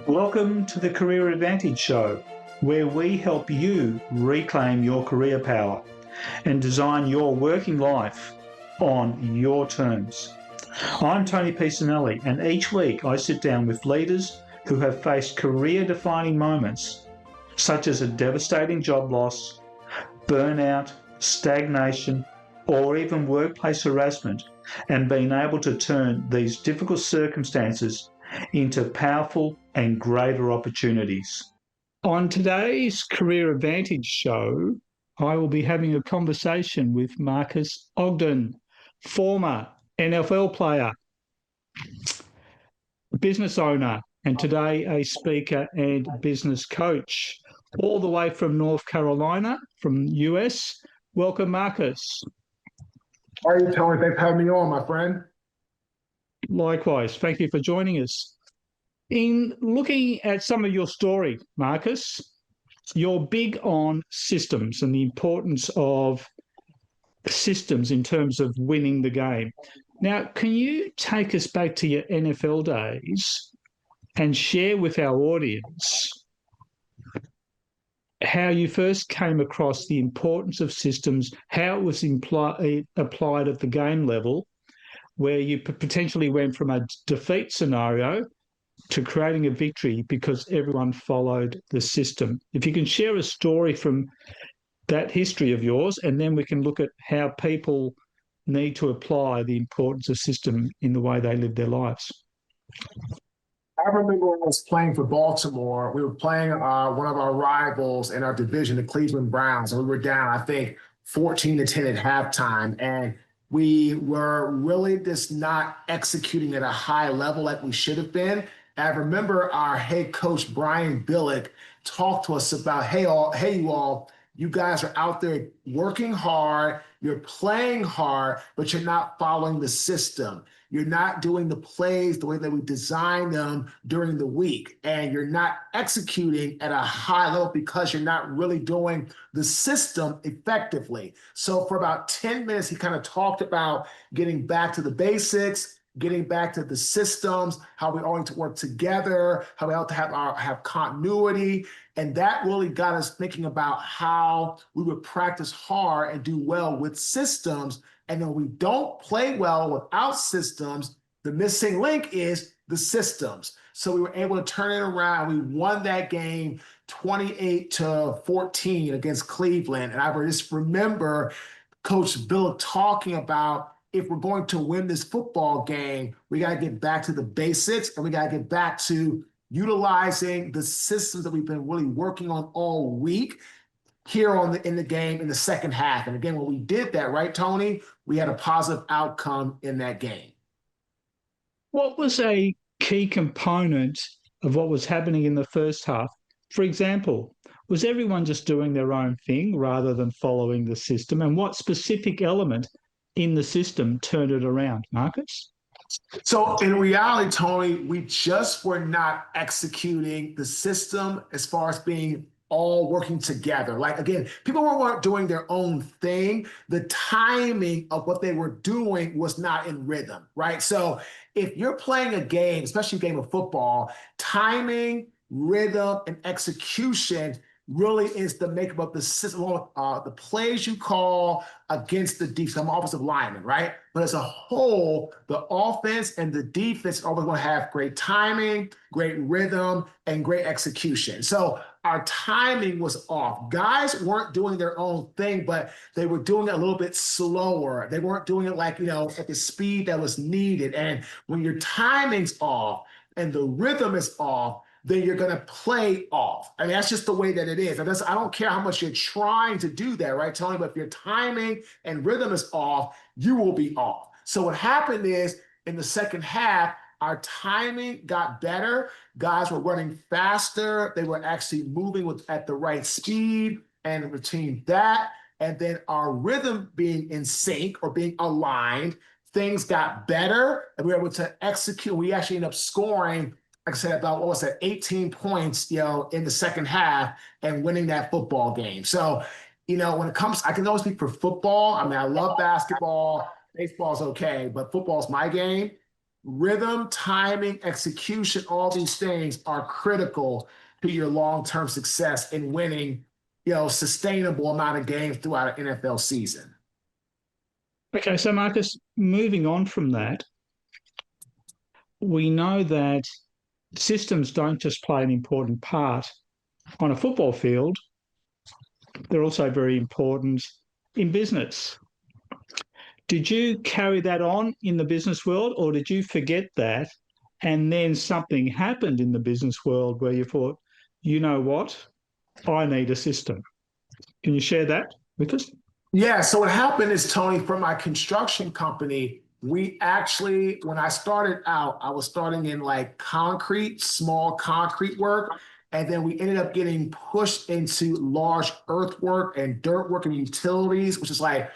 Welcome to the Career Advantage Show, where we help you reclaim your career power and design your working life on your terms. I'm Tony Pisanelli, and each week I sit down with leaders who have faced career-defining moments, such as a devastating job loss, burnout, stagnation, or even workplace harassment, and being able to turn these difficult circumstances into powerful and greater opportunities. On today's Career Advantage show, I will be having a conversation with Marcus Ogden, former NFL player, business owner, and today a speaker and business coach, all the way from North Carolina, from the US. Welcome, Marcus. How are you, Tony? Thanks for having me on, my friend. Likewise. Thank you for joining us. In looking at some of your story, Marcus, you're big on systems and the importance of systems in terms of winning the game. Now, can you take us back to your NFL days and share with our audience how you first came across the importance of systems, how it was applied at the game level, where you potentially went from a defeat scenario to creating a victory because everyone followed the system? If you can share a story from that history of yours, and then we can look at how people need to apply the importance of system in the way they live their lives. I remember when I was playing for Baltimore, we were playing one of our rivals in our division, the Cleveland Browns, and we were down, I think, 14-10 at halftime. And we were really just not executing at a high level like we should have been. And I remember our head coach, Brian Billick, talked to us about, hey, you all, you guys are out there working hard, you're playing hard, but you're not following the system. You're not doing the plays the way that we designed them during the week, and you're not executing at a high level because you're not really doing the system effectively. So for about 10 minutes, he kind of talked about getting back to the basics, getting back to the systems, how we all need to work together, how we have to have continuity. And that really got us thinking about how we would practice hard and do well with systems. And when we don't play well without systems, the missing link is the systems. So we were able to turn it around. We won that game 28-14 against Cleveland. And I just remember Coach Bill talking about, if we're going to win this football game, we got to get back to the basics, and we got to get back to utilizing the systems that we've been really working on all week here in the game in the second half. And again, when we did that, right, Tony, we had a positive outcome in that game. What was a key component of what was happening in the first half? For example, was everyone just doing their own thing rather than following the system? And what specific element in the system turned it around, Marcus? So in reality, Tony, we just were not executing the system as far as being all working together. Like, again, people weren't doing their own thing. The timing of what they were doing was not in rhythm, right? So if you're playing a game, especially a game of football, timing, rhythm, and execution really is the makeup of the system, the plays you call against the defense. I'm offensive lineman, right? But as a whole, the offense and the defense are always going to have great timing, great rhythm, and great execution. So our timing was off. Guys weren't doing their own thing, but they were doing it a little bit slower. They weren't doing it like, at the speed that was needed. And when your timing's off and the rhythm is off, then you're going to play off. I mean, that's just the way that it is. I don't care how much you're trying to do that, right, Tony? But if your timing and rhythm is off, you will be off. So what happened is in the second half, our timing got better. Guys were running faster. They were actually moving at the right speed. And between that and then our rhythm being in sync or being aligned, things got better and we were able to execute. We actually ended up scoring, like I said, about 18 points, in the second half and winning that football game. So, when it comes, I can always speak for football. I mean, I love basketball. Baseball's okay, but football's my game. rhythm, timing, execution, all these things are critical to your long-term success in winning, sustainable amount of games throughout an NFL season. Okay, so Marcus, moving on from that, we know that systems don't just play an important part on a football field, they're also very important in business. Did you carry that on in the business world, or did you forget that and then something happened in the business world where you thought, you know what, I need a system? Can you share that with us? Yeah, so what happened is, Tony, for my construction company, we actually, when I started out, I was starting in like concrete, small concrete work. And then we ended up getting pushed into large earthwork and dirt work and utilities, which is like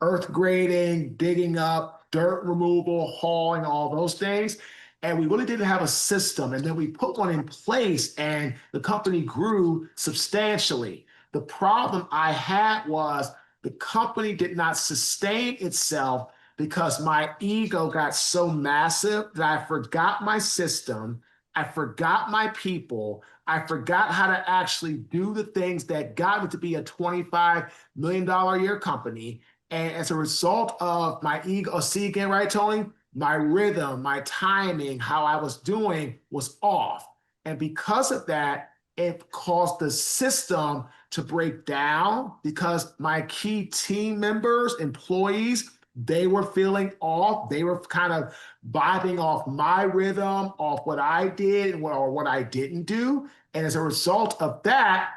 earth grading, digging up, dirt removal, hauling, all those things. And we really didn't have a system. And then we put one in place and the company grew substantially. The problem I had was the company did not sustain itself because my ego got so massive that I forgot my system, I forgot my people, I forgot how to actually do the things that got me to be a $25 million a year company. And as a result of my ego, see again, right, Tony? My rhythm, my timing, how I was doing was off. And because of that, it caused the system to break down because my key team members, employees, they were feeling off. They were kind of vibing off my rhythm, off what I did or what I didn't do. And as a result of that,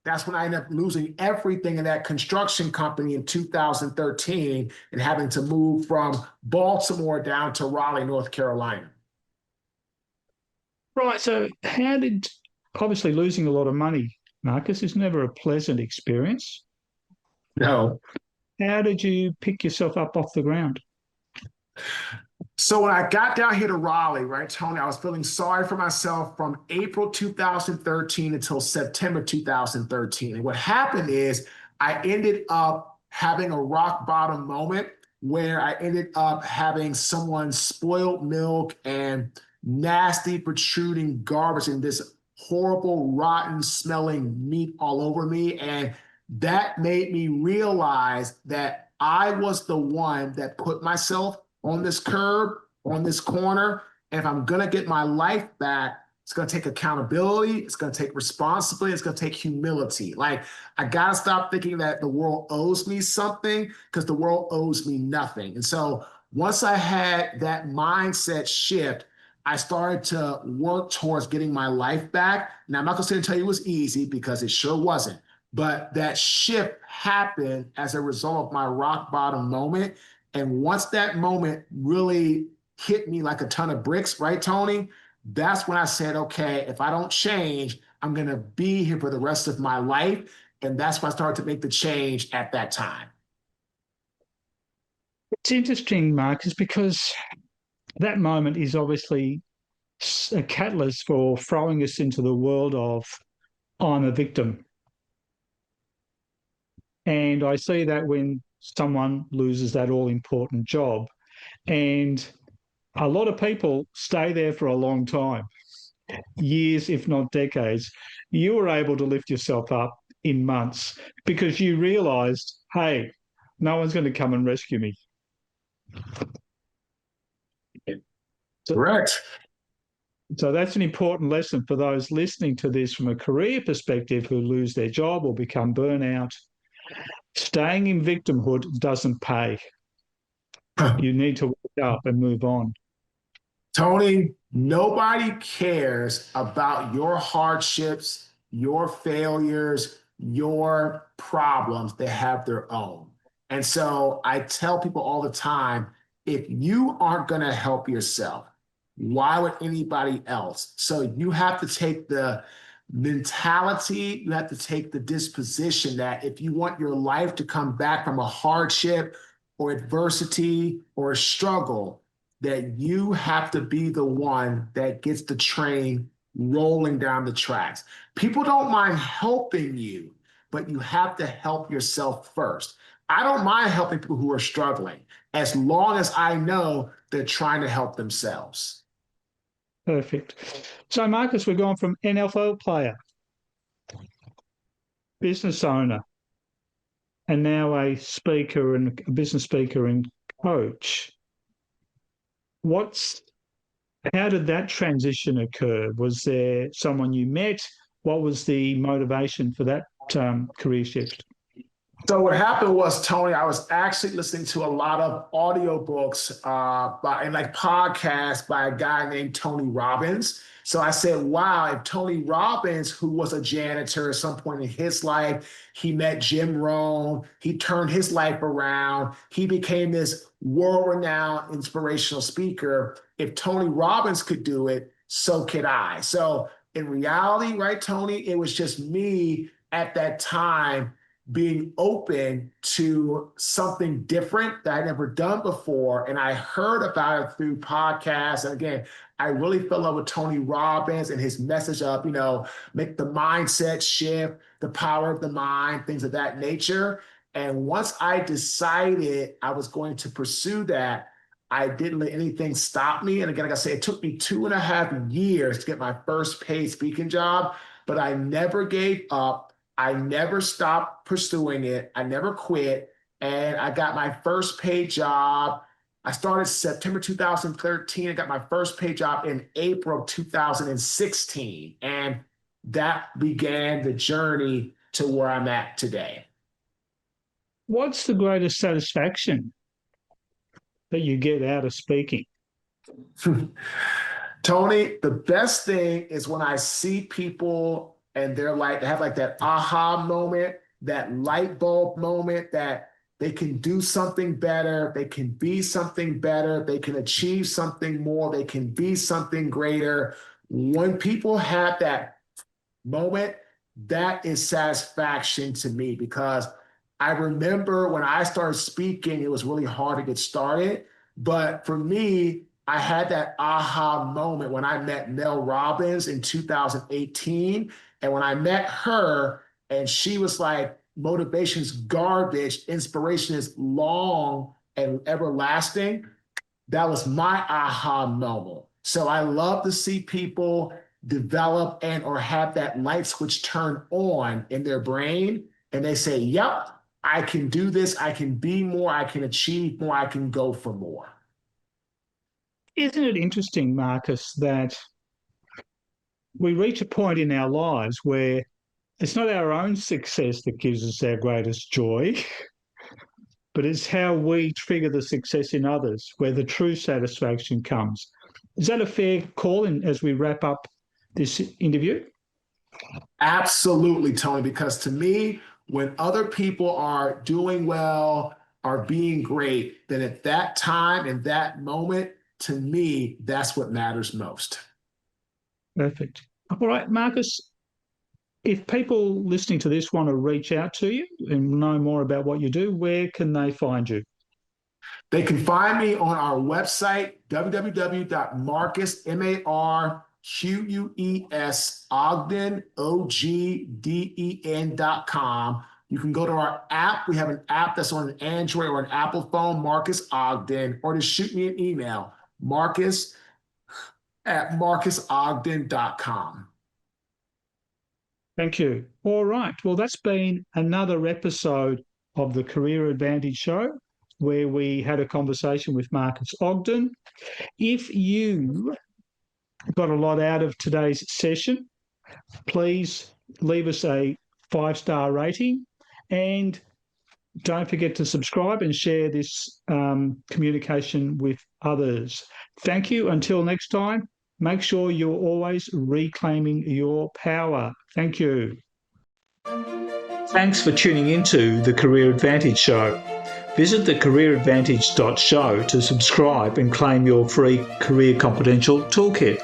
that's when I ended up losing everything in that construction company in 2013 and having to move from Baltimore down to Raleigh, North Carolina. Right. So how did, obviously losing a lot of money, Marcus, is never a pleasant experience. No. How did you pick yourself up off the ground? So when I got down here to Raleigh, right, Tony, I was feeling sorry for myself from April 2013 until September 2013. And what happened is I ended up having a rock bottom moment where I ended up having someone spoiled milk and nasty protruding garbage and this horrible, rotten smelling meat all over me. And that made me realize that I was the one that put myself on this curb, on this corner. And if I'm going to get my life back, it's going to take accountability. It's going to take responsibility. It's going to take humility. Like, I got to stop thinking that the world owes me something because the world owes me nothing. And so once I had that mindset shift, I started to work towards getting my life back. Now, I'm not going to sit and tell you it was easy because it sure wasn't. But that shift happened as a result of my rock bottom moment. And once that moment really hit me like a ton of bricks, right, Tony? That's when I said, okay, if I don't change, I'm going to be here for the rest of my life. And that's when I started to make the change at that time. It's interesting, Marcus, because that moment is obviously a catalyst for throwing us into the world of I'm a victim. And I see that when someone loses that all-important job. And a lot of people stay there for a long time, years, if not decades. You were able to lift yourself up in months because you realised, hey, no one's going to come and rescue me. Correct. So that's an important lesson for those listening to this from a career perspective who lose their job or become burnout. Staying in victimhood doesn't pay. You need to wake up and move on. Tony, nobody cares about your hardships, your failures, your problems. They have their own. And so I tell people all the time, if you aren't going to help yourself, why would anybody else? So you have to take the mentality, you have to take the disposition that if you want your life to come back from a hardship or adversity or a struggle, that you have to be the one that gets the train rolling down the tracks. People don't mind helping you, but you have to help yourself first. I don't mind helping people who are struggling as long as I know they're trying to help themselves. Perfect. So, Marcus, we've gone from NFL player, business owner, and now a speaker and a business speaker and coach. How did that transition occur? Was there someone you met? What was the motivation for that career shift? So what happened was, Tony, I was actually listening to a lot of audiobooks and like podcasts by a guy named Tony Robbins. So I said, wow, if Tony Robbins, who was a janitor at some point in his life, he met Jim Rohn, he turned his life around, he became this world-renowned inspirational speaker. If Tony Robbins could do it, so could I. So in reality, right, Tony, it was just me at that time being open to something different that I'd never done before. And I heard about it through podcasts. And again, I really fell in love with Tony Robbins and his message of, make the mindset shift, the power of the mind, things of that nature. And once I decided I was going to pursue that, I didn't let anything stop me. And again, like I said, it took me 2.5 years to get my first paid speaking job, but I never gave up. I never stopped pursuing it. I never quit. And I got my first paid job. I started September 2013. I got my first paid job in April 2016. And that began the journey to where I'm at today. What's the greatest satisfaction that you get out of speaking? Tony, the best thing is when I see people and they have like that aha moment, that light bulb moment that they can do something better, they can be something better, they can achieve something more, they can be something greater. When people have that moment, that is satisfaction to me, because I remember when I started speaking, it was really hard to get started. But for me, I had that aha moment when I met Mel Robbins in 2018. And when I met her, and she was like, motivation's garbage, inspiration is long and everlasting, that was my aha moment. So I love to see people develop or have that light switch turn on in their brain. And they say, yep, I can do this. I can be more. I can achieve more. I can go for more. Isn't it interesting, Marcus, that we reach a point in our lives where it's not our own success that gives us our greatest joy, but it's how we trigger the success in others, where the true satisfaction comes. Is that a fair call as we wrap up this interview? Absolutely, Tony, because to me, when other people are doing well, are being great, then at that time, in that moment, to me, that's what matters most. Perfect. All right, Marcus, if people listening to this want to reach out to you and know more about what you do, where can they find you? They can find me on our website, www.marcus, MARQUES, Ogden, OGDEN.com. You can go to our app. We have an app that's on an Android or an Apple phone, Marcus Ogden, or just shoot me an email, marcus@marcusogden.com. Thank you. All right. Well, that's been another episode of the Career Advantage Show, where we had a conversation with Marcus Ogden. If you got a lot out of today's session, please leave us a 5-star rating, and don't forget to subscribe and share this communication with others. Thank you. Until next time, make sure you're always reclaiming your power. Thank you. Thanks for tuning into the Career Advantage Show. Visit thecareeradvantage.show to subscribe and claim your free Career Confidential Toolkit.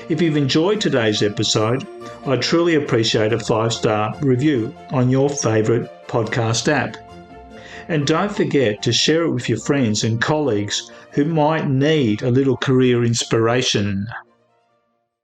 If you've enjoyed today's episode, I'd truly appreciate a 5-star review on your favourite podcast app. And don't forget to share it with your friends and colleagues who might need a little career inspiration.